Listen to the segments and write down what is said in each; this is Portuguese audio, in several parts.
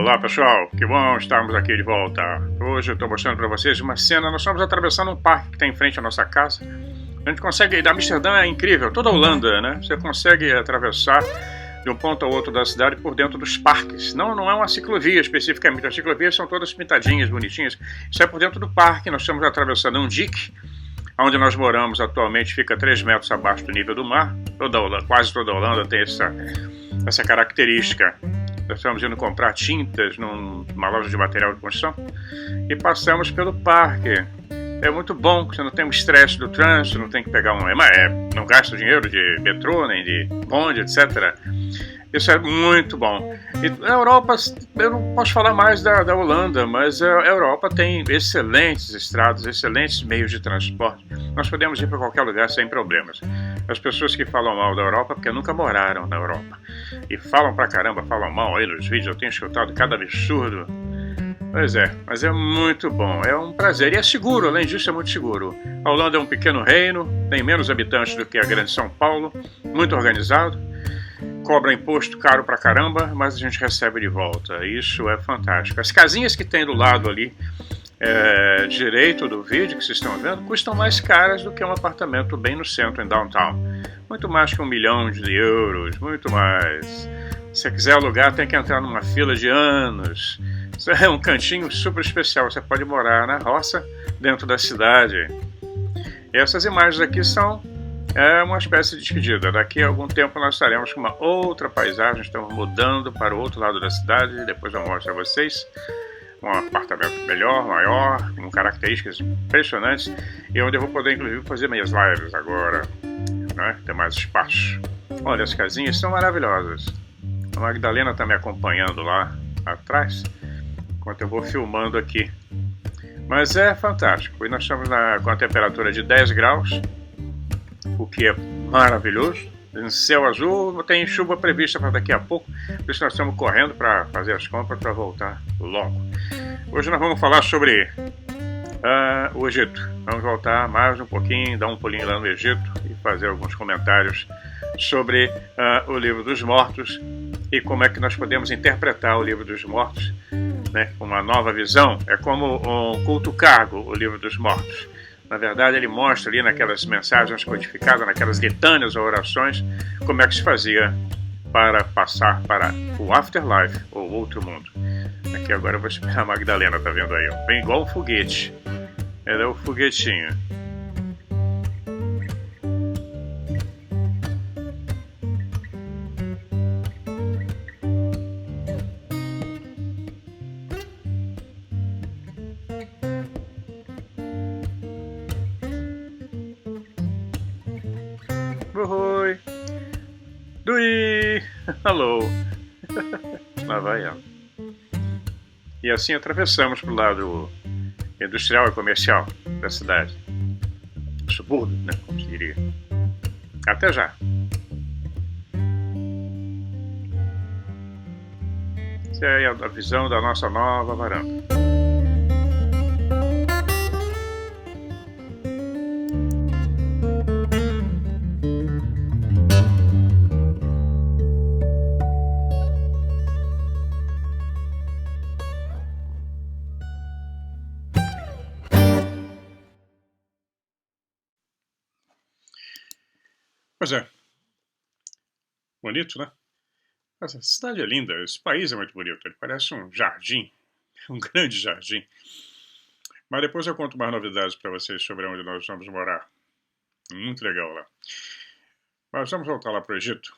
Olá pessoal, que bom estarmos aqui de volta. Hoje eu estou mostrando para vocês uma cena. Nós estamos atravessando um parque que está em frente à nossa casa. A gente consegue, Amsterdã é incrível, toda a Holanda, né? Você consegue atravessar de um ponto ao outro da cidade por dentro dos parques. Não é uma ciclovia especificamente, as ciclovias são todas pintadinhas, bonitinhas. Isso é por dentro do parque. Nós estamos atravessando um dique. Onde nós moramos atualmente fica 3 metros abaixo do nível do mar. Quase toda a Holanda tem essa característica. Nós estamos indo comprar tintas numa loja de material de construção e passamos pelo parque. É muito bom, você não tem o estresse do trânsito, não tem que pegar não gasta dinheiro de metrô, nem de bonde, etc. Isso é muito bom. E a Europa, eu não posso falar mais da Holanda, mas a Europa tem excelentes estradas, excelentes meios de transporte. Nós podemos ir para qualquer lugar sem problemas. As pessoas que falam mal da Europa, porque nunca moraram na Europa, e falam pra caramba, falam mal aí nos vídeos, eu tenho escutado cada absurdo. Pois é, mas é muito bom, é um prazer. E é seguro, além disso é muito seguro. A Holanda é um pequeno reino, tem menos habitantes do que a grande São Paulo, muito organizado. Cobra imposto caro pra caramba, mas a gente recebe de volta. Isso é fantástico. As casinhas que tem do lado ali, direito do vídeo que vocês estão vendo, custam mais caras do que um apartamento bem no centro, em downtown. Muito mais que €1 milhão, muito mais. Se você quiser alugar, tem que entrar numa fila de anos. Isso é um cantinho super especial. Você pode morar na roça, dentro da cidade. E essas imagens aqui são uma espécie de despedida. Daqui a algum tempo nós estaremos com uma outra paisagem. Estamos mudando para o outro lado da cidade. Depois eu mostro a vocês um apartamento melhor, maior, com características impressionantes, e onde eu vou poder inclusive fazer minhas lives agora, né? Tem mais espaço. Olha, as casinhas são maravilhosas. A Magdalena está me acompanhando lá atrás, enquanto eu vou filmando aqui. Mas é fantástico. E nós estamos com a temperatura de 10 graus, o que é maravilhoso. Em céu azul, tem chuva prevista para daqui a pouco, por isso nós estamos correndo para fazer as compras para voltar logo. Hoje nós vamos falar sobre o Egito. Vamos voltar mais um pouquinho, dar um pulinho lá no Egito e fazer alguns comentários sobre o Livro dos Mortos e como é que nós podemos interpretar o Livro dos Mortos, né, com uma nova visão. É como um culto cargo, o Livro dos Mortos. Na verdade, ele mostra ali naquelas mensagens codificadas, naquelas litâneas ou orações, como é que se fazia para passar para o afterlife, ou outro mundo. Aqui agora eu vou esperar a Magdalena, tá vendo aí? Ó. Bem igual um foguete. Ela é o foguetinho. Oi! Dui! Alô! Lá vai ela. E assim atravessamos para o lado industrial e comercial da cidade. Subúrbio, né? Como se diria. Até já! Essa é a visão da nossa nova varanda. Pois é. Bonito, né? Essa cidade é linda, esse país é muito bonito. Ele parece um jardim, um grande jardim. Mas depois eu conto mais novidades para vocês sobre onde nós vamos morar. Muito legal lá. Mas vamos voltar lá para o Egito.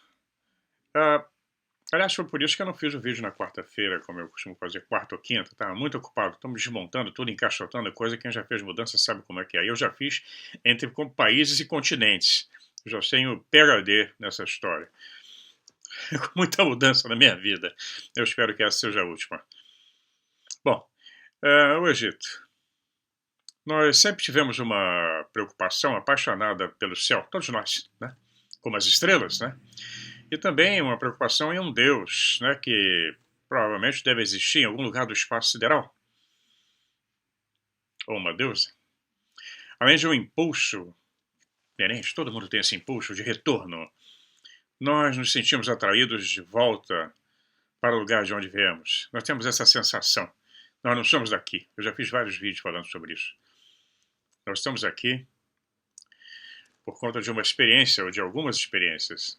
Aliás, foi por isso que eu não fiz o vídeo na quarta-feira, como eu costumo fazer, quarta ou quinta. Estava muito ocupado, estamos desmontando tudo, encaixotando, coisa que quem já fez mudança sabe como é que é. Eu já fiz entre países e continentes. Eu já tenho PhD nessa história. Com muita mudança na minha vida. Eu espero que essa seja a última. Bom, o Egito. Nós sempre tivemos uma preocupação apaixonada pelo céu, todos nós, né? Como as estrelas, né? E também uma preocupação em um Deus, né? Que provavelmente deve existir em algum lugar do espaço sideral. Ou uma deusa. Além de um impulso diferente, todo mundo tem esse impulso de retorno. Nós nos sentimos atraídos de volta para o lugar de onde viemos. Nós temos essa sensação. Nós não somos daqui. Eu já fiz vários vídeos falando sobre isso. Nós estamos aqui por conta de uma experiência ou de algumas experiências.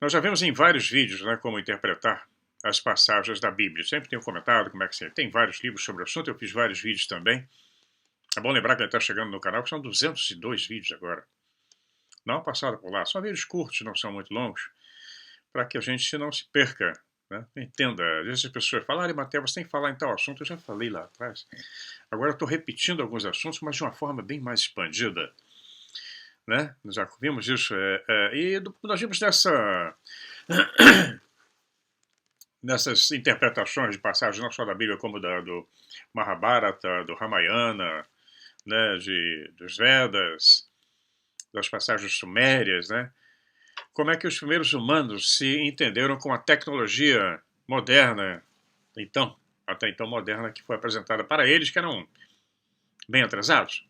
Nós já vimos em vários vídeos, né, como interpretar as passagens da Bíblia. Eu sempre tenho comentado como é que tem vários livros sobre o assunto, eu fiz vários vídeos também. É bom lembrar que ele está chegando no canal, que são 202 vídeos agora. Dá uma passada por lá. São vídeos curtos, não são muito longos, para que a gente não se perca, né? Entenda. Às vezes as pessoas falam, Mateus, você tem que falar em tal assunto. Eu já falei lá atrás. Agora eu estou repetindo alguns assuntos, mas de uma forma bem mais expandida. Né? Nós já vimos isso. E nós vimos nessas interpretações de passagens, não só da Bíblia, como do Mahabharata, do Ramayana, né, dos Vedas, das passagens sumérias, né? Como é que os primeiros humanos se entenderam com a tecnologia moderna, até então moderna, que foi apresentada para eles, que eram bem atrasados.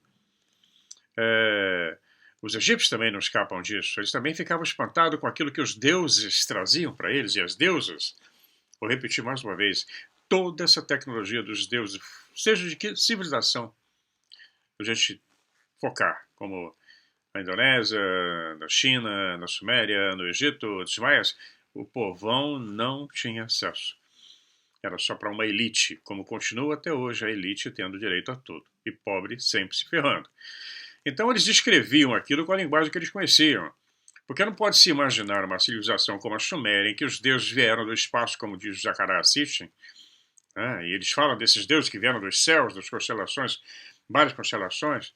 Os egípcios também não escapam disso. Eles também ficavam espantados com aquilo que os deuses traziam para eles, e as deusas. Vou repetir mais uma vez. Toda essa tecnologia dos deuses, seja de que civilização a gente focar, como na Indonésia, na China, na Suméria, no Egito, os maias, o povão não tinha acesso. Era só para uma elite, como continua até hoje a elite tendo direito a tudo, e pobre sempre se ferrando. Então eles descreviam aquilo com a linguagem que eles conheciam. Porque não pode se imaginar uma civilização como a Suméria, em que os deuses vieram do espaço, como diz o Jacará Sitchin, né? E eles falam desses deuses que vieram dos céus, das constelações, várias constelações,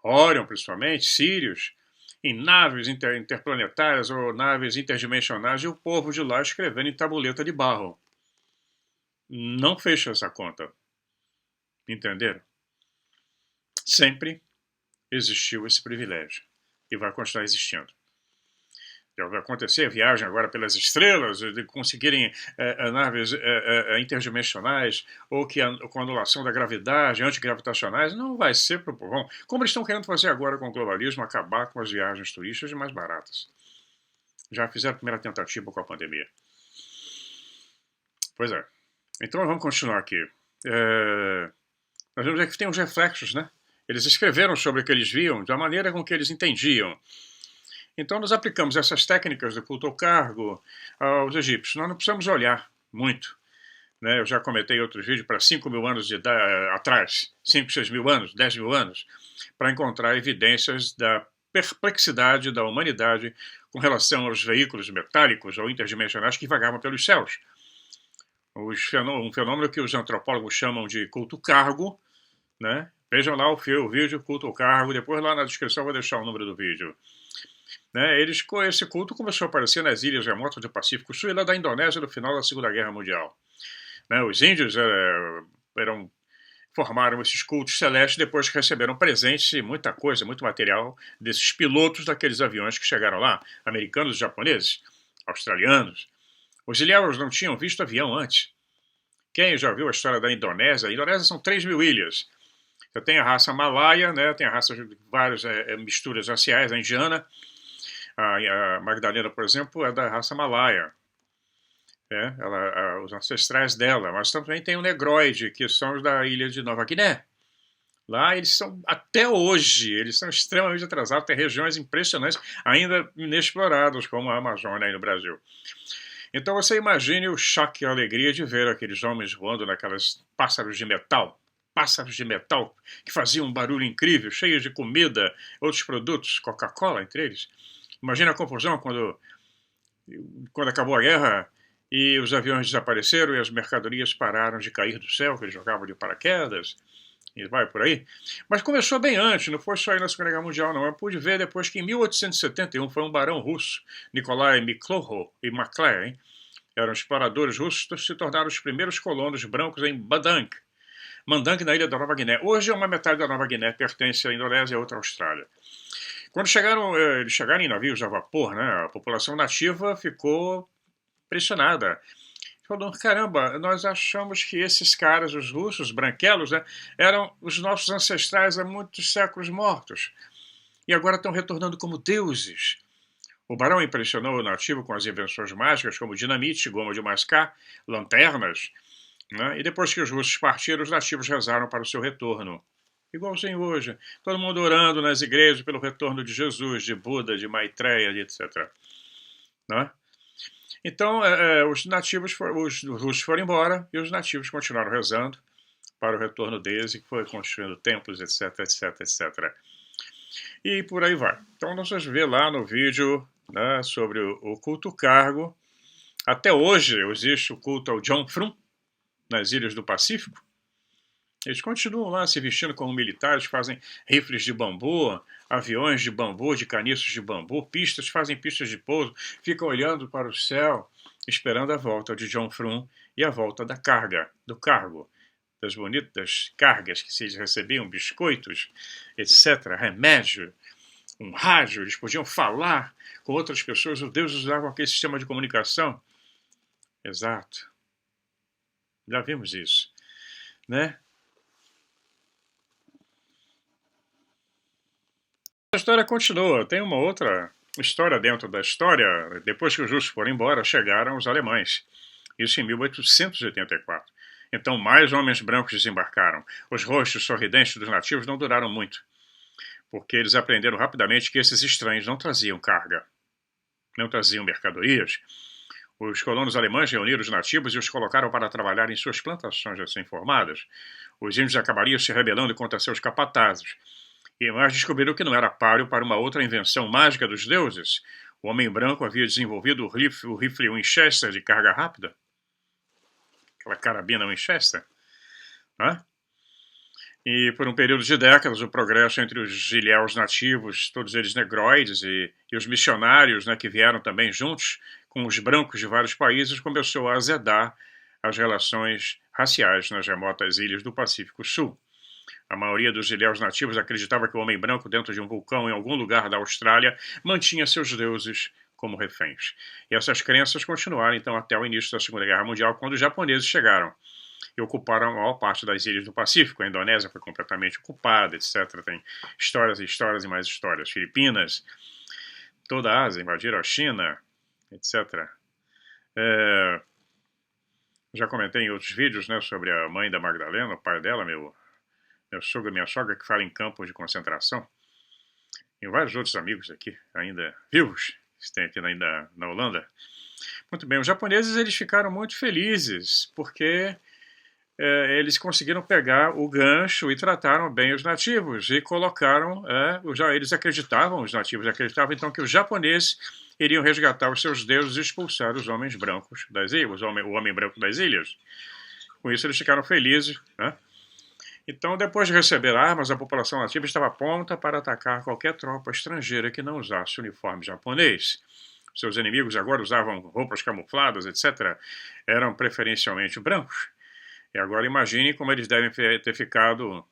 Órion principalmente, Sírios, em naves interplanetárias ou naves interdimensionais, e o povo de lá escrevendo em tabuleta de barro. Não fecha essa conta. Entenderam? Sempre existiu esse privilégio e vai continuar existindo. Já vai acontecer a viagem agora pelas estrelas, de conseguirem naves interdimensionais, ou que com anulação da gravidade, antigravitacionais, não vai ser para o povão. Como eles estão querendo fazer agora com o globalismo, acabar com as viagens turísticas mais baratas. Já fizeram a primeira tentativa com a pandemia. Pois é. Então vamos continuar aqui. Nós vamos ver que tem uns reflexos, né? Eles escreveram sobre o que eles viam, da maneira com que eles entendiam. Então nós aplicamos essas técnicas do culto ao cargo aos egípcios. Nós não precisamos olhar muito. Né? Eu já comentei outros vídeos para 5 mil anos atrás, 5, 6 mil anos, 10 mil anos, para encontrar evidências da perplexidade da humanidade com relação aos veículos metálicos ou interdimensionais que vagavam pelos céus. Um fenômeno que os antropólogos chamam de culto cargo, né? Vejam lá o vídeo Culto ao Cargo, depois lá na descrição eu vou deixar o número do vídeo. Né, esse culto começou a aparecer nas ilhas remotas do Pacífico Sul e lá da Indonésia no final da Segunda Guerra Mundial. Né, os índios formaram esses cultos celestes depois que receberam presentes e muita coisa, muito material desses pilotos daqueles aviões que chegaram lá, americanos, japoneses, australianos. Os ilhéus não tinham visto avião antes. Quem já viu a história da Indonésia? A Indonésia são 3 mil ilhas. Você tem a raça malaia, né? Tem a raça de várias misturas raciais, a indiana. A Magdalena, por exemplo, é da raça malaia. Os ancestrais dela. Mas também tem o negroide, que são os da ilha de Nova Guiné. Lá eles são, até hoje, eles são extremamente atrasados. Tem regiões impressionantes, ainda inexploradas, como a Amazônia aí no Brasil. Então você imagine o choque e a alegria de ver aqueles homens voando naquelas pássaros de metal que faziam um barulho incrível, cheios de comida, outros produtos, Coca-Cola entre eles. Imagina a confusão quando acabou a guerra e os aviões desapareceram e as mercadorias pararam de cair do céu, que eles jogavam de paraquedas, e vai por aí. Mas começou bem antes, não foi só aí na Segunda Guerra Mundial, não. Eu pude ver depois que em 1871 foi um barão russo, Nikolai Miklóhov e McClay, eram exploradores russos, se tornaram os primeiros colonos brancos em Mandang, na ilha da Nova Guiné. Hoje uma metade da Nova Guiné pertence à Indonésia e a outra à Austrália. Quando eles chegaram em navios a vapor, né, a população nativa ficou impressionada. Falou, caramba, nós achamos que esses caras, os russos, os branquelos, né, eram os nossos ancestrais há muitos séculos mortos. E agora estão retornando como deuses. O barão impressionou o nativo com as invenções mágicas como dinamite, goma de mascar, lanternas, né? E depois que os russos partiram, os nativos rezaram para o seu retorno. Igualzinho hoje, todo mundo orando nas igrejas pelo retorno de Jesus, de Buda, de Maitreya, etc. Né? Então, os russos foram embora e os nativos continuaram rezando para o retorno deles, que foi construindo templos, etc, etc, etc. E por aí vai. Então, nós vamos ver lá no vídeo, né, sobre o culto cargo. Até hoje existe o culto ao John Frum, nas ilhas do Pacífico. Eles continuam lá se vestindo como militares, fazem rifles de bambu, aviões de bambu, de caniços de bambu, fazem pistas de pouso, ficam olhando para o céu, esperando a volta de John Frum e a volta da carga, do cargo, das bonitas cargas que eles recebiam, biscoitos, etc., remédio, um rádio, eles podiam falar com outras pessoas, os deuses usavam aquele sistema de comunicação. Exato. Já vimos isso, né? A história continua. Tem uma outra história dentro da história. Depois que os russos foram embora, chegaram os alemães. Isso em 1884. Então, mais homens brancos desembarcaram. Os rostos sorridentes dos nativos não duraram muito, porque eles aprenderam rapidamente que esses estranhos não traziam carga, não traziam mercadorias. Os colonos alemães reuniram os nativos e os colocaram para trabalhar em suas plantações recém-formadas. Os índios acabariam se rebelando contra seus capatazes. Mas descobriram que não era páreo para uma outra invenção mágica dos deuses. O homem branco havia desenvolvido o rifle Winchester de carga rápida. Aquela carabina Winchester. Né? E por um período de décadas, o progresso entre os ilhéus nativos, todos eles negroides, e os missionários, né, que vieram também juntos com os brancos de vários países, começou a azedar as relações raciais nas remotas ilhas do Pacífico Sul. A maioria dos ilhéus nativos acreditava que o homem branco dentro de um vulcão em algum lugar da Austrália mantinha seus deuses como reféns. E essas crenças continuaram então até o início da Segunda Guerra Mundial, quando os japoneses chegaram e ocuparam a maior parte das ilhas do Pacífico. A Indonésia foi completamente ocupada, etc. Tem histórias e histórias e mais histórias. Filipinas, toda a Ásia, invadiram a China, etc. Já comentei em outros vídeos, né, sobre a mãe da Magdalena, o pai dela, meu sogro e minha sogra, que falam em campos de concentração. E vários outros amigos aqui, ainda vivos, que têm aqui ainda na Holanda. Muito bem, os japoneses eles ficaram muito felizes, porque eles conseguiram pegar o gancho e trataram bem os nativos, e colocaram, eles acreditavam, os nativos acreditavam então que os japoneses iriam resgatar os seus deuses e expulsar os homens brancos das ilhas, o homem branco das ilhas. Com isso eles ficaram felizes, né? Então, depois de receber armas, a população nativa estava pronta para atacar qualquer tropa estrangeira que não usasse o uniforme japonês. Seus inimigos agora usavam roupas camufladas, etc. Eram preferencialmente brancos. E agora imagine como eles devem ter ficado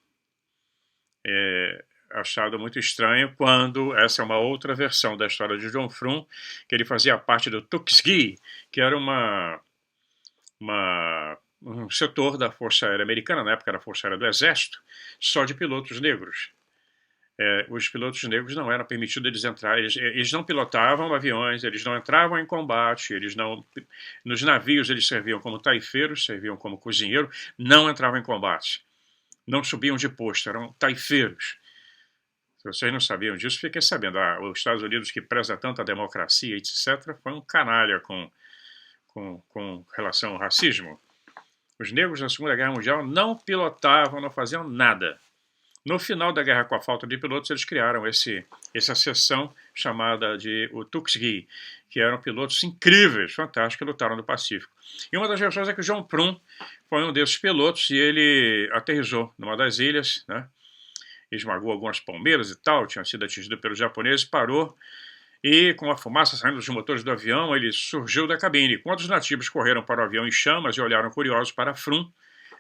achado muito estranho quando essa é uma outra versão da história de John Frum, que ele fazia parte do Tuskegee, que era um setor da Força Aérea Americana, na época era a Força Aérea do Exército, só de pilotos negros. Os pilotos negros não eram permitidos eles entrar, eles não pilotavam aviões, eles não entravam em combate, nos navios eles serviam como taifeiros, serviam como cozinheiro, não entravam em combate, não subiam de posto, eram taifeiros. Se vocês não sabiam disso, fiquem sabendo. Os Estados Unidos, que preza tanto a democracia, etc., foi um canalha com relação ao racismo. Os negros na Segunda Guerra Mundial não pilotavam, não faziam nada. No final da guerra, com a falta de pilotos, eles criaram essa seção chamada de o Tuskegee, que eram pilotos incríveis, fantásticos, que lutaram no Pacífico. E uma das versões é que o John Frum foi um desses pilotos e ele aterrissou numa das ilhas, né? Esmagou algumas palmeiras e tal, tinha sido atingido pelos japoneses, parou e, com a fumaça saindo dos motores do avião, ele surgiu da cabine. Quando os nativos correram para o avião em chamas e olharam curiosos para Frum,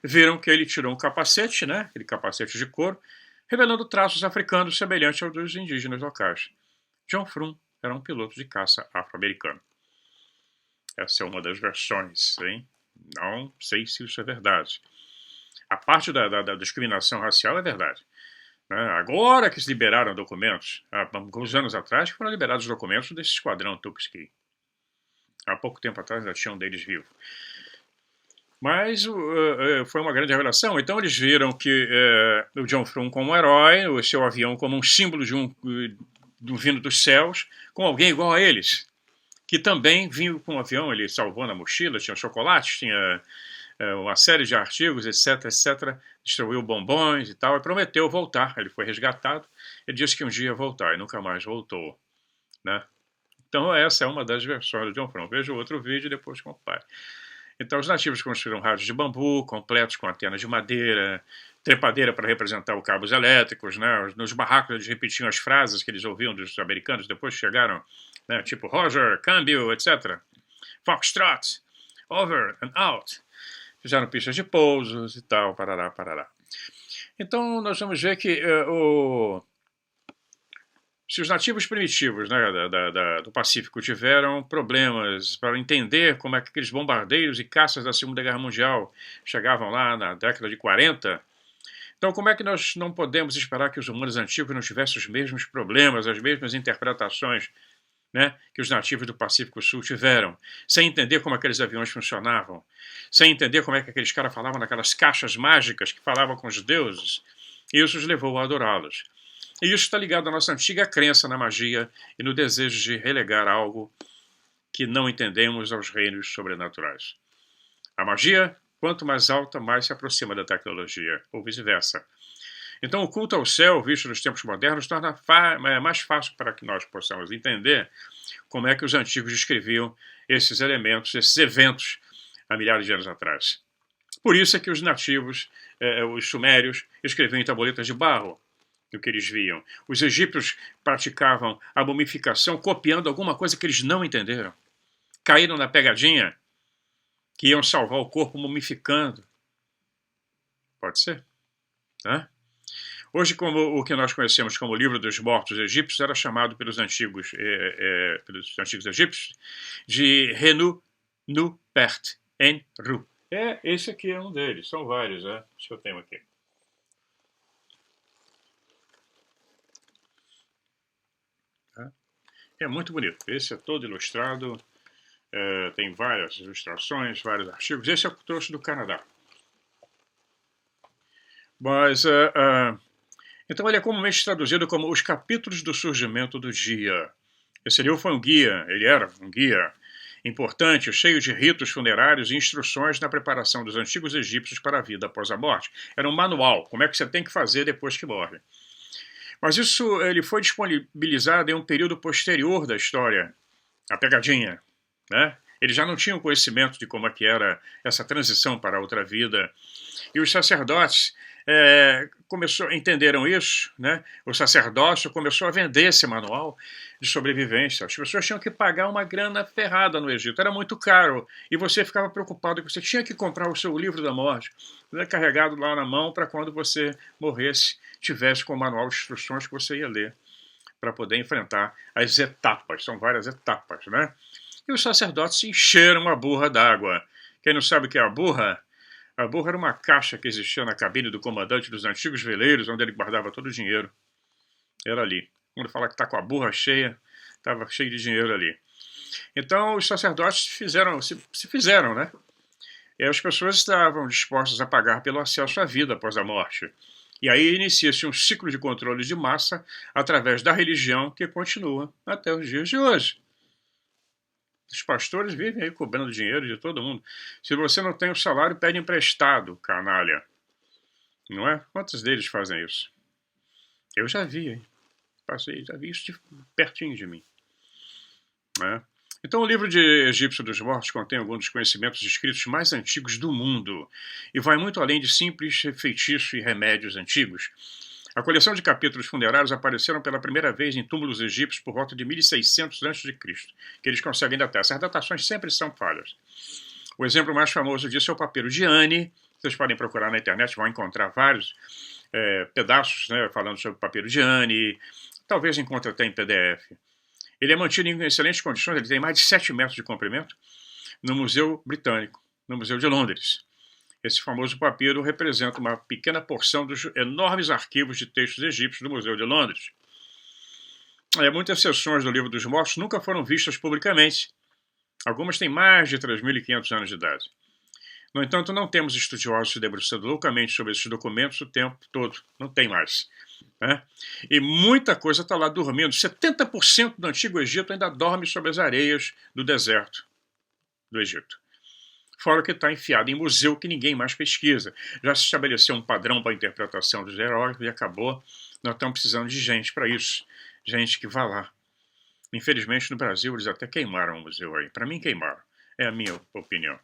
viram que ele tirou um capacete, né, aquele capacete de couro, revelando traços africanos semelhantes aos dos indígenas locais. John Frum era um piloto de caça afro-americano. Essa é uma das versões, hein? Não sei se isso é verdade. A parte da discriminação racial é verdade. né? Agora que se liberaram documentos, há alguns anos atrás que foram liberados os documentos desse esquadrão Tuskegee. Há pouco tempo atrás ainda tinha um deles vivo. Mas foi uma grande revelação. Então eles viram que o John Frum como um herói, o seu avião como um símbolo de um vindo dos céus, com alguém igual a eles, que também vinha com um avião. Ele salvou na mochila, tinha chocolate, tinha uma série de artigos, etc, etc, distribuiu bombons e tal, e prometeu voltar. Ele foi resgatado, ele disse que um dia ia voltar, e nunca mais voltou, né? Então essa é uma das versões do John Frum. Veja o outro vídeo e depois compare. Então os nativos construíram rádios de bambu, completos com antenas de madeira, trepadeira para representar os cabos elétricos, né? Nos barracos eles repetiam as frases que eles ouviam dos americanos, depois chegaram, né? Tipo Roger, câmbio, etc. Foxtrot, over and out. Fizeram pistas de pousos e tal, parará, parará. Então nós vamos ver que se os nativos primitivos, né, do Pacífico tiveram problemas para entender como é que aqueles bombardeiros e caças da Segunda Guerra Mundial chegavam lá na década de 40, então como é que nós não podemos esperar que os humanos antigos não tivessem os mesmos problemas, as mesmas interpretações, né, que os nativos do Pacífico Sul tiveram, sem entender como aqueles aviões funcionavam, sem entender como é que aqueles caras falavam naquelas caixas mágicas que falavam com os deuses, e isso os levou a adorá-los. E isso está ligado à nossa antiga crença na magia e no desejo de relegar algo que não entendemos aos reinos sobrenaturais. A magia, quanto mais alta, mais se aproxima da tecnologia, ou vice-versa. Então, o culto ao céu, visto nos tempos modernos, torna mais fácil para que nós possamos entender como é que os antigos descreviam esses elementos, esses eventos, há milhares de anos atrás. Por isso é que os nativos, os sumérios, escreviam em tabuletas de barro do que eles viam. Os egípcios praticavam a mumificação copiando alguma coisa que eles não entenderam. Caíram na pegadinha que iam salvar o corpo mumificando. Pode ser, né? Hoje, como o que nós conhecemos como Livro dos Mortos Egípcios era chamado pelos antigos egípcios de Renu Nupert Enru. Esse aqui é um deles, são vários, né? Deixa eu ter aqui. É muito bonito. Esse é todo ilustrado, tem várias ilustrações, vários artigos. Esse eu trouxe do Canadá. Mas, então ele é comumente traduzido como os capítulos do surgimento do dia. Esse livro foi um guia, ele era um guia importante, cheio de ritos funerários e instruções na preparação dos antigos egípcios para a vida após a morte. Era um manual, como é que você tem que fazer depois que morre. Mas isso ele foi disponibilizado em um período posterior da história, a pegadinha, né? Eles já não tinham conhecimento de como é que era essa transição para a outra vida. E os sacerdotes entenderam isso, né? O sacerdócio começou a vender esse manual de sobrevivência. As pessoas tinham que pagar uma grana ferrada no Egito, era muito caro, e você ficava preocupado que você tinha que comprar o seu livro da morte, né, carregado lá na mão para quando você morresse, tivesse com o manual de instruções que você ia ler para poder enfrentar as etapas, são várias etapas, né? E os sacerdotes encheram a burra d'água. Quem não sabe o que é a burra? A burra era uma caixa que existia na cabine do comandante dos antigos veleiros, onde ele guardava todo o dinheiro. Era ali. Quando fala que está com a burra cheia, estava cheio de dinheiro ali. Então os sacerdotes se fizeram, né? E as pessoas estavam dispostas a pagar pelo acesso à vida após a morte. E aí inicia-se um ciclo de controle de massa através da religião que continua até os dias de hoje. Os pastores vivem aí cobrando dinheiro de todo mundo. Se você não tem o salário, pede emprestado, canalha. Não é? Quantos deles fazem isso? Eu já vi, hein? Já vi isso pertinho de mim. Né? Então o livro de Egípcio dos Mortos contém alguns dos conhecimentos escritos mais antigos do mundo e vai muito além de simples feitiço e remédios antigos. A coleção de capítulos funerários apareceram pela primeira vez em túmulos egípcios por volta de 1600 a.C., que eles conseguem datar. Essas datações sempre são falhas. O exemplo mais famoso disso é o papiro de Ani. Vocês podem procurar na internet, vão encontrar vários pedaços, né, falando sobre o papiro de Ani. Talvez encontre até em PDF. Ele é mantido em excelentes condições, ele tem mais de 7 metros de comprimento, no Museu Britânico, no Museu de Londres. Esse famoso papiro representa uma pequena porção dos enormes arquivos de textos egípcios do Museu de Londres. Muitas seções do Livro dos Mortos nunca foram vistas publicamente. Algumas têm mais de 3.500 anos de idade. No entanto, não temos estudiosos se debruçando loucamente sobre esses documentos o tempo todo. Não tem mais. Né? E muita coisa está lá dormindo. 70% do Antigo Egito ainda dorme sobre as areias do deserto do Egito. Fora que está enfiado em museu que ninguém mais pesquisa. Já se estabeleceu um padrão para a interpretação dos heróis e acabou. Nós estamos precisando de gente para isso. Gente que vá lá. Infelizmente, no Brasil, eles até queimaram o museu aí. Para mim, queimaram. É a minha opinião.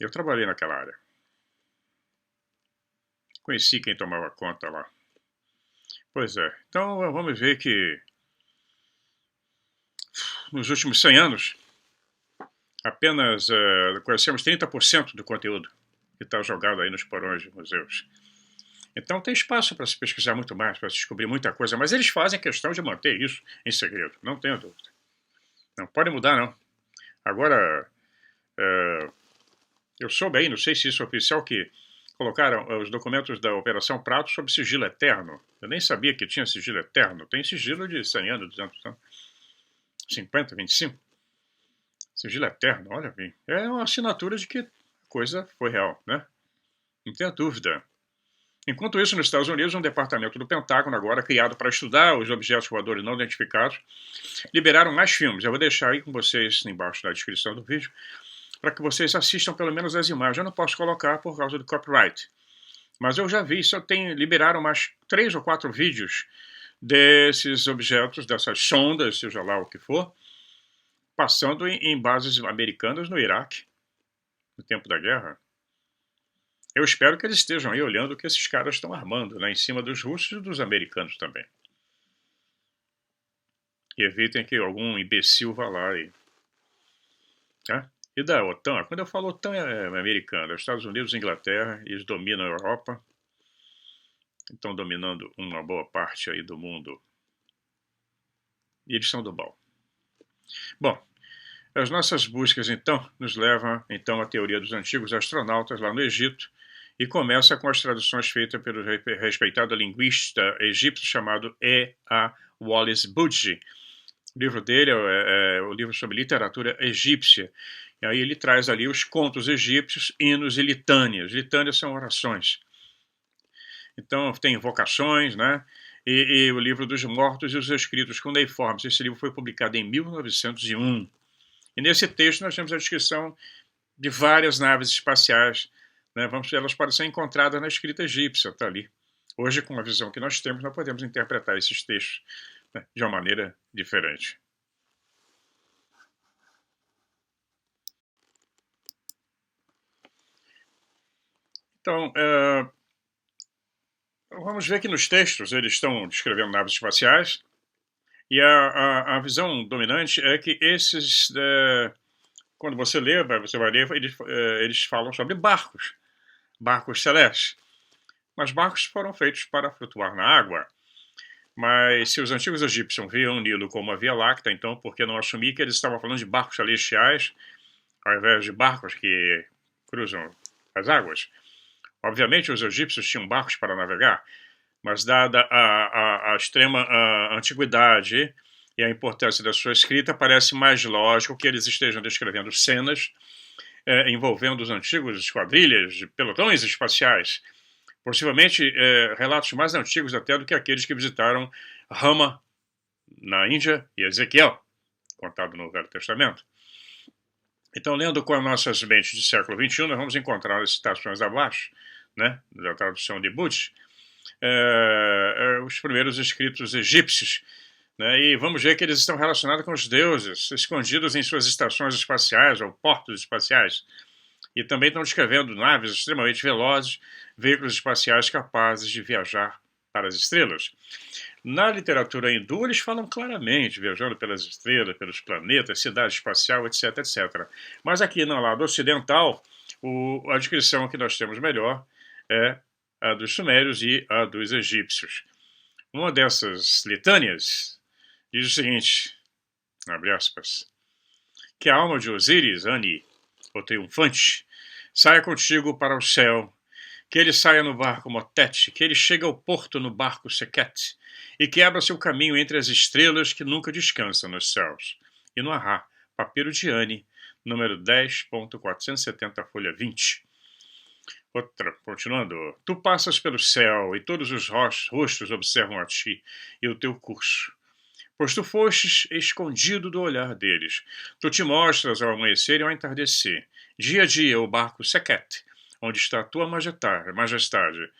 Eu trabalhei naquela área. Conheci quem tomava conta lá. Pois é. Então, vamos ver que nos últimos 100 anos, apenas conhecemos 30% do conteúdo que está jogado aí nos porões de museus. Então tem espaço para se pesquisar muito mais, para se descobrir muita coisa, mas eles fazem questão de manter isso em segredo, não tenho dúvida. Não pode mudar, não. Agora, eu soube aí, não sei se isso é oficial, que colocaram os documentos da Operação Prato sob sigilo eterno. Eu nem sabia que tinha sigilo eterno. Tem sigilo de 100 anos, 200 anos, 50, 25. Sigilo eterno, olha bem. É uma assinatura de que a coisa foi real, né? Não tenha dúvida. Enquanto isso, nos Estados Unidos, um departamento do Pentágono, agora criado para estudar os objetos voadores não identificados, liberaram mais filmes. Eu vou deixar aí com vocês embaixo na descrição do vídeo, para que vocês assistam pelo menos as imagens. Eu não posso colocar por causa do copyright. Mas eu já vi, liberaram mais 3 ou 4 vídeos desses objetos, dessas sondas, seja lá o que for, passando em bases americanas no Iraque, no tempo da guerra. Eu espero que eles estejam aí olhando o que esses caras estão armando, né, em cima dos russos e dos americanos também. E evitem que algum imbecil vá lá e... Né? E da OTAN, quando eu falo OTAN é americana, os Estados Unidos e Inglaterra, eles dominam a Europa, estão dominando uma boa parte aí do mundo. E eles são do mal. Bom, as nossas buscas então nos levam então à teoria dos antigos astronautas lá no Egito, e começa com as traduções feitas pelo respeitado linguista egípcio chamado E.A. Wallace Budge. O livro dele é o livro sobre literatura egípcia. E aí ele traz ali os contos egípcios, hinos e litânias. Litânias são orações. Então tem invocações, né? E o livro dos mortos e os escritos cuneiformes. Esse livro foi publicado em 1901. E nesse texto nós temos a descrição de várias naves espaciais. Né? Elas podem ser encontradas na escrita egípcia, está ali. Hoje, com a visão que nós temos, nós podemos interpretar esses textos, né, de uma maneira diferente. Então, vamos ver que nos textos eles estão descrevendo naves espaciais, e a visão dominante é que esses, quando você lê, você vai ler, eles falam sobre barcos celestes. Mas barcos foram feitos para flutuar na água. Mas se os antigos egípcios viam o Nilo como a Via Láctea, então por que não assumir que eles estavam falando de barcos celestiais, ao invés de barcos que cruzam as águas? Obviamente os egípcios tinham barcos para navegar, mas dada a extrema antiguidade e a importância da sua escrita, parece mais lógico que eles estejam descrevendo cenas envolvendo os antigos esquadrilhas de pelotões espaciais, possivelmente relatos mais antigos até do que aqueles que visitaram Rama, na Índia, e Ezequiel, contado no Velho Testamento. Então, lendo com as nossas mentes do século XXI, nós vamos encontrar as citações abaixo, né, da tradução de Budge, os primeiros escritos egípcios, né, e vamos ver que eles estão relacionados com os deuses, escondidos em suas estações espaciais ou portos espaciais. E também estão descrevendo naves extremamente velozes, veículos espaciais capazes de viajar para as estrelas. Na literatura hindu, eles falam claramente, viajando pelas estrelas, pelos planetas, cidade espacial, etc, etc. Mas aqui no lado ocidental, a descrição que nós temos melhor é a dos sumérios e a dos egípcios. Uma dessas litânias diz o seguinte, abre aspas, que a alma de Osíris, Ani, o triunfante, Saia contigo para o céu, que ele saia no barco Motete, que ele chegue ao porto no barco Sequete, e que abra seu caminho entre as estrelas que nunca descansam nos céus. E no Arrá, Papiro de Anne, número 10.470, folha 20. Outra, continuando. Tu passas pelo céu, e todos os rostos observam a ti e o teu curso. Pois tu fostes escondido do olhar deles. Tu te mostras ao amanhecer e ao entardecer. Dia a dia, o barco Sequete, onde está a tua majestade,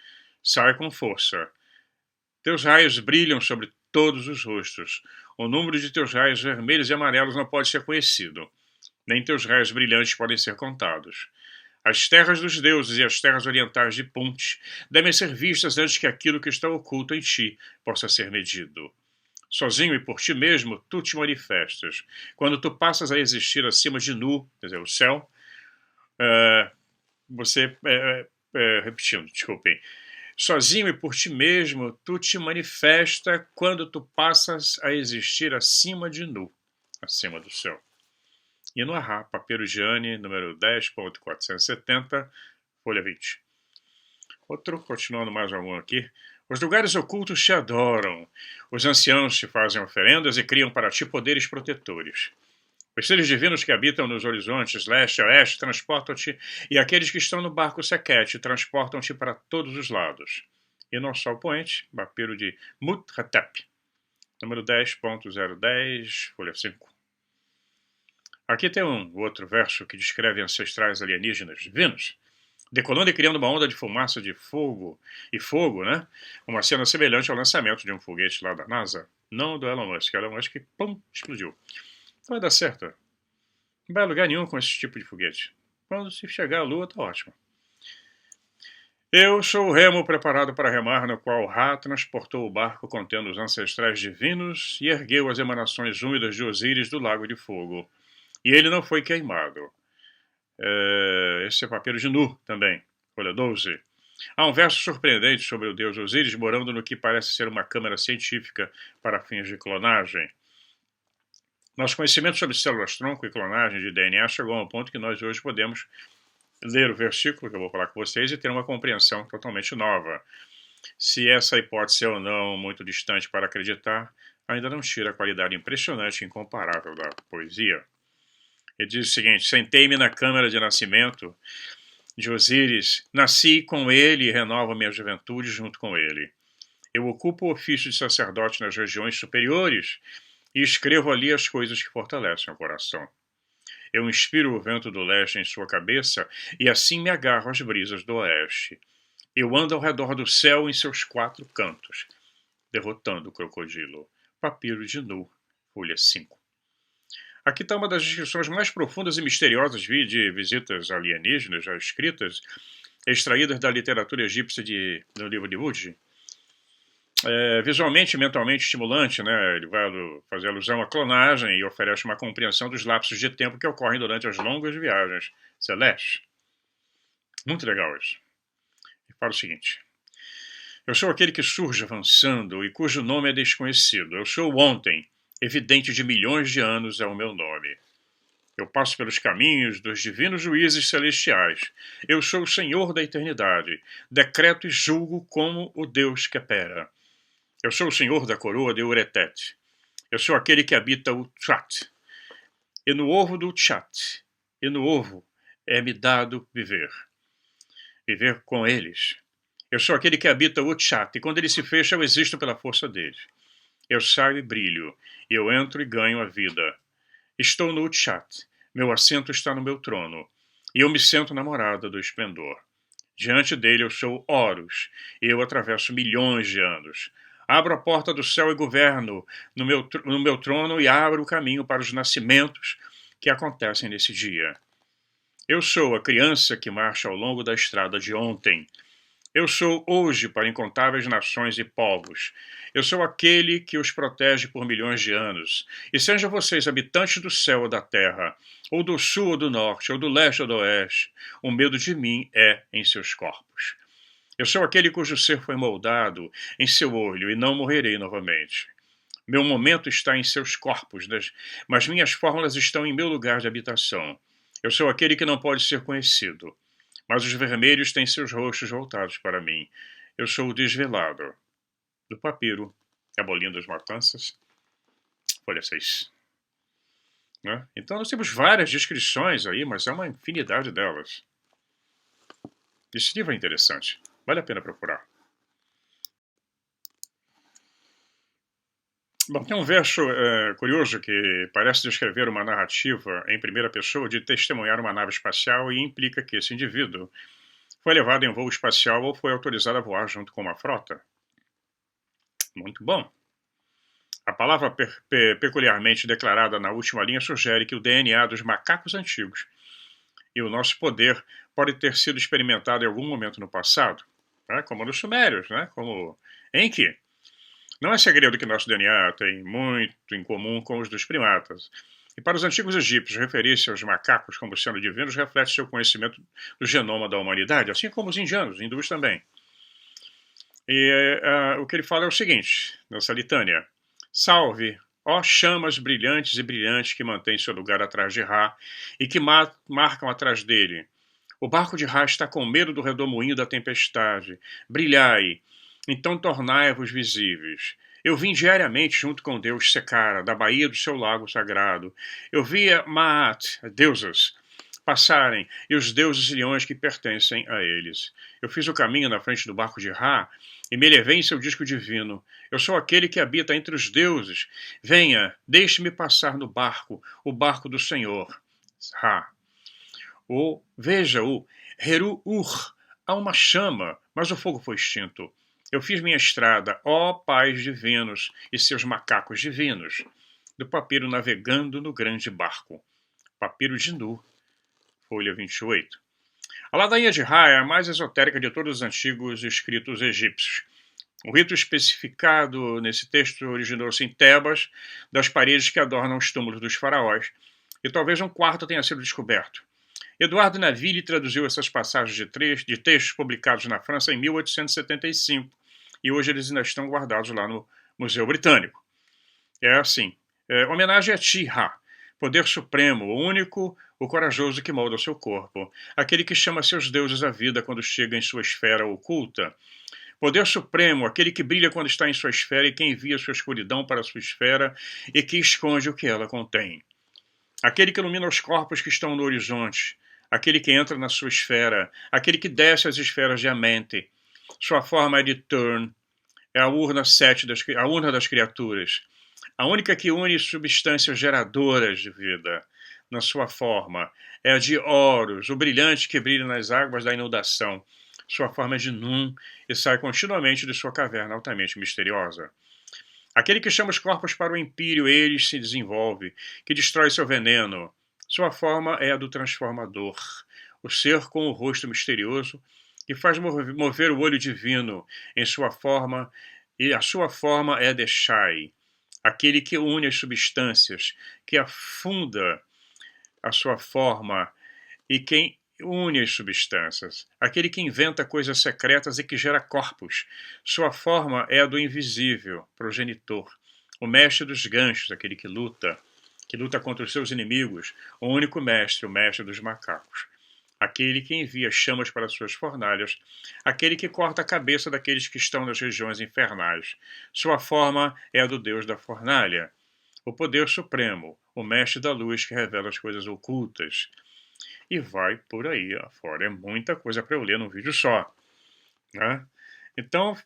sai com força. Teus raios brilham sobre todos os rostos. O número de teus raios vermelhos e amarelos não pode ser conhecido. Nem teus raios brilhantes podem ser contados. As terras dos deuses e as terras orientais de Punt devem ser vistas antes que aquilo que está oculto em ti possa ser medido. Sozinho e por ti mesmo, tu te manifestas. Quando tu passas a existir acima de Nu, quer dizer, o céu, repetindo, desculpem. Sozinho e por ti mesmo, tu te manifesta quando tu passas a existir acima de Nu, acima do céu. E no Arrá, Papiro de Anne, número 10.470, folha 20. Outro, continuando mais algum aqui. Os lugares ocultos te adoram. Os anciãos te fazem oferendas e criam para ti poderes protetores. Os seres divinos que habitam nos horizontes leste e oeste transportam-te, e aqueles que estão no barco Sequete transportam-te para todos os lados. E no Sol Poente, Papiro de Muthatep, número 10.010, folha 5. Aqui tem um outro verso que descreve ancestrais alienígenas divinos, decolando e criando uma onda de fumaça de fogo, né? Uma cena semelhante ao lançamento de um foguete lá da NASA, não do Elon Musk. Elon Musk, pum, explodiu. Não vai dar certo. Não vai a lugar nenhum com esse tipo de foguete. Quando se chegar à Lua, tá ótimo. Eu sou o remo preparado para remar, no qual Ra transportou o barco contendo os ancestrais divinos e ergueu as emanações úmidas de Osíris do Lago de Fogo. E ele não foi queimado. Esse é Papiro de Nu também, folha 12. Há um verso surpreendente sobre o deus Osíris morando no que parece ser uma câmara científica para fins de clonagem. Nosso conhecimento sobre células-tronco e clonagem de DNA chegou a um ponto que nós hoje podemos ler o versículo que eu vou falar com vocês e ter uma compreensão totalmente nova. Se essa hipótese é ou não muito distante para acreditar, ainda não tira a qualidade impressionante e incomparável da poesia. Ele diz o seguinte: sentei-me na câmara de nascimento de Osíris, nasci com ele e renovo minha juventude junto com ele. Eu ocupo o ofício de sacerdote nas regiões superiores e escrevo ali as coisas que fortalecem o coração. Eu inspiro o vento do leste em sua cabeça e assim me agarro às brisas do oeste. Eu ando ao redor do céu em seus 4 cantos, derrotando o crocodilo. Papiro de Nu, folha 5. Aqui está uma das descrições mais profundas e misteriosas de visitas alienígenas já escritas, extraídas da literatura egípcia no livro de Wood. Visualmente e mentalmente estimulante, né? Ele vai fazer alusão à clonagem e oferece uma compreensão dos lapsos de tempo que ocorrem durante as longas viagens celestes. Muito legal isso. Ele fala o seguinte: eu sou aquele que surge avançando e cujo nome é desconhecido. Eu sou o ontem, evidente de milhões de anos é o meu nome. Eu passo pelos caminhos dos divinos juízes celestiais. Eu sou o Senhor da eternidade. Decreto e julgo como o Deus que opera. Eu sou o Senhor da coroa de Uretet. Eu sou aquele que habita o Tchat. E no ovo do Tchat, e no ovo é-me dado viver. Viver com eles. Eu sou aquele que habita o Tchat, e quando ele se fecha, eu existo pela força dele. Eu saio e brilho, e eu entro e ganho a vida. Estou no Tchat, meu assento está no meu trono, e eu me sento na morada do esplendor. Diante dele eu sou Horus, e eu atravesso milhões de anos. Abro a porta do céu e governo no meu trono e abro o caminho para os nascimentos que acontecem nesse dia. Eu sou a criança que marcha ao longo da estrada de ontem. Eu sou hoje para incontáveis nações e povos. Eu sou aquele que os protege por milhões de anos. E sejam vocês habitantes do céu ou da terra, ou do sul ou do norte, ou do leste ou do oeste, o medo de mim é em seus corpos. Eu sou aquele cujo ser foi moldado em seu olho e não morrerei novamente. Meu momento está em seus corpos, mas minhas fórmulas estão em meu lugar de habitação. Eu sou aquele que não pode ser conhecido. Mas os vermelhos têm seus rostos voltados para mim. Eu sou o desvelado. Do papiro, abolindo as matanças. Folha 6. Né? Então nós temos várias descrições aí, mas é uma infinidade delas. Esse livro é interessante. Vale a pena procurar. Bom, tem um verso curioso que parece descrever uma narrativa em primeira pessoa de testemunhar uma nave espacial e implica que esse indivíduo foi levado em voo espacial ou foi autorizado a voar junto com uma frota. Muito bom. A palavra peculiarmente declarada na última linha sugere que o DNA dos macacos antigos e o nosso poder pode ter sido experimentado em algum momento no passado, né? Como nos sumérios, né? Como Enki. Não é segredo que nosso DNA tem muito em comum com os dos primatas. E para os antigos egípcios, referir-se aos macacos como sendo divinos reflete seu conhecimento do genoma da humanidade, assim como os indianos, hindus também. E o que ele fala é o seguinte, nessa litânia. Salve, ó chamas brilhantes e brilhantes que mantêm seu lugar atrás de Ra e que marcam atrás dele. O barco de Ra está com medo do redemoinho da tempestade. Brilhai, então tornai-vos visíveis. Eu vim diariamente junto com Deus Sekara, da baía do seu lago sagrado. Eu via Maat, deusas, passarem, e os deuses leões que pertencem a eles. Eu fiz o caminho na frente do barco de Ra, e me elevei em seu disco divino. Eu sou aquele que habita entre os deuses. Venha, deixe-me passar no barco, o barco do Senhor. Ra. Veja, o Heru-Ur. Há uma chama, mas o fogo foi extinto. Eu fiz minha estrada, ó pais divinos e seus macacos divinos, do papiro navegando no grande barco. Papiro de Nu, folha 28. A ladainha de Ra é a mais esotérica de todos os antigos escritos egípcios. O rito especificado nesse texto originou-se em Tebas, das paredes que adornam os túmulos dos faraós, e talvez um quarto tenha sido descoberto. Eduardo Naville traduziu essas passagens de textos publicados na França em 1875, e hoje eles ainda estão guardados lá no Museu Britânico. É assim, homenagem a Ti-Ra, poder supremo, o único, o corajoso que molda o seu corpo, aquele que chama seus deuses à vida quando chega em sua esfera oculta. Poder supremo, aquele que brilha quando está em sua esfera e que envia sua escuridão para sua esfera e que esconde o que ela contém. Aquele que ilumina os corpos que estão no horizonte, aquele que entra na sua esfera, aquele que desce as esferas de Amenте. Sua forma é de Turn, é a urna das criaturas, a única que une substâncias geradoras de vida. Na sua forma é a de Horus, o brilhante que brilha nas águas da inundação. Sua forma é de Num e sai continuamente de sua caverna altamente misteriosa. Aquele que chama os corpos para o empírio, ele se desenvolve, que destrói seu veneno. Sua forma é a do transformador, o ser com o rosto misterioso, que faz mover o olho divino em sua forma, e a sua forma é a de Shai, aquele que une as substâncias, que afunda a sua forma, e quem une as substâncias, aquele que inventa coisas secretas e que gera corpos. Sua forma é a do invisível, progenitor, o mestre dos ganchos, aquele que luta contra os seus inimigos, o único mestre, o mestre dos macacos. Aquele que envia chamas para suas fornalhas, aquele que corta a cabeça daqueles que estão nas regiões infernais. Sua forma é a do Deus da fornalha, o poder supremo, o mestre da luz que revela as coisas ocultas. E vai por aí afora. É muita coisa para eu ler num vídeo só. Né? Então,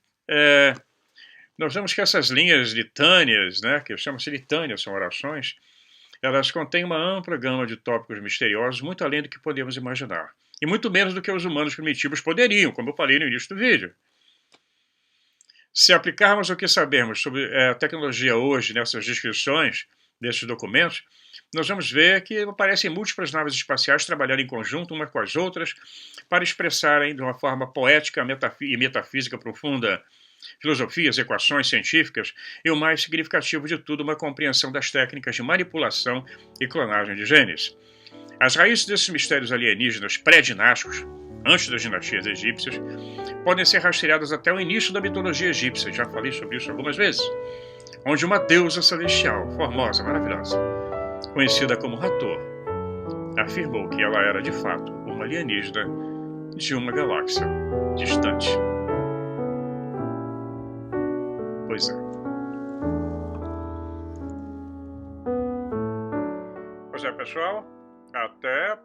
nós vemos que essas linhas litâneas, né, que chamam-se litâneas, são orações, elas contêm uma ampla gama de tópicos misteriosos, muito além do que podemos imaginar. E muito menos do que os humanos primitivos poderiam, como eu falei no início do vídeo. Se aplicarmos o que sabemos sobre a tecnologia hoje nessas descrições desses documentos, nós vamos ver que aparecem múltiplas naves espaciais trabalhando em conjunto umas com as outras para expressarem de uma forma poética e metafísica profunda filosofias, equações científicas e, o mais significativo de tudo, uma compreensão das técnicas de manipulação e clonagem de genes. As raízes desses mistérios alienígenas pré-dinásticos, antes das dinastias egípcias, podem ser rastreadas até o início da mitologia egípcia, já falei sobre isso algumas vezes, onde uma deusa celestial, formosa, maravilhosa, conhecida como Hathor, afirmou que ela era de fato uma alienígena de uma galáxia distante. Pois é. Pois é, pessoal. Até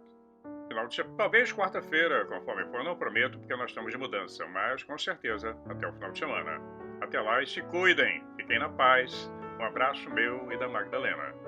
final de semana. Talvez quarta-feira, conforme for. Não prometo, porque nós estamos de mudança. Mas, com certeza, até o final de semana. Até lá e se cuidem. Fiquem na paz. Um abraço meu e da Magdalena.